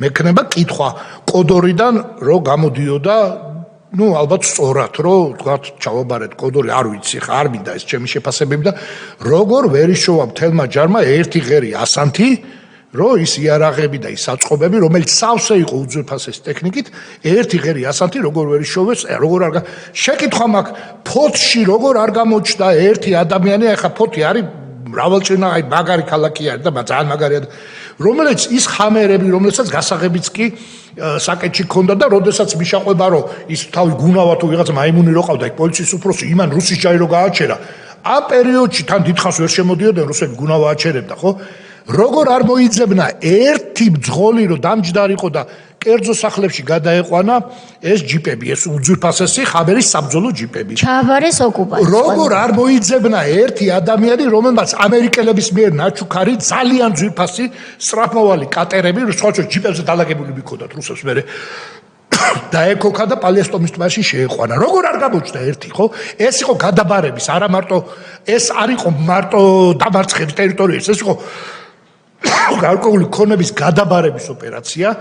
მექნება კითხვა კოდორიდან რო გამოდიოდა ალბათ სწორად რომ თქვათ ჩავაბარეთ კოდორი არ ვიცი ხა არ მინდა ეს ჩემი შეფასებები და როგორ ვერ იშოვა მთელმა ჯარმა ერთი ღერი ასანთი რომ ის იარაღები და ის საწყობები რომელიც სავსე იყო უძვირფასეს ტექნიკით ერთი ღერი ასანთი როგორ ვერ იშოვეს როგორ არ შეკითხვა მაქვს ფოთში როგორ არ გამოჩნდა ერთი ადამიანი ახლა ფოთი არის მრავალწლიანი მაგარი ქალაქი არის და ძალიან მაგარია რომელიც ის ხამერები რომელსაც გასაღებიც კი საკეთში ქონდა და როდესაც მიშაყვება რომ ის თავი გუნავა თუ ვიღაცა მაიმუნი რო ყავდა იქ პოლიციის უფროსი იმან რუსის ჯარი რო გააჩერა ამ პერიოდში თან დიდხანს ვერ შემოდიოდნენ რუსები გუნავა აჩერებდა ხო როგორ არ მოიძებნა ერთი ბძღოლი რომ დამჯდარიყო და კერძო სახლებში გადაეყვანა ეს ჯიპები ეს უძვირფასესი ხაბერის საბრძოლო ჯიპები ჩააბარეს ოკუპანტს როგორ არ მოიძებნა ერთი ადამიანი რომელმაც ამერიკელების მიერ ნაჩუქარი ძალიან ძვირფასი სწრაფმოვალი კატერები სხვა ჯიპებზე დალაგებული მიქონდათ რუსებს მერე დაეკოქა და პალესტომის ტბაში შეეყვანა როგორ არ გამოჩნდა ერთი ხო ეს იყო გადაბარების არა მარტო ეს არ იყო მარტო დამარცხების ტერიტორია ეს იყო გარკვეული ქონების გადაბარების ოპერაცია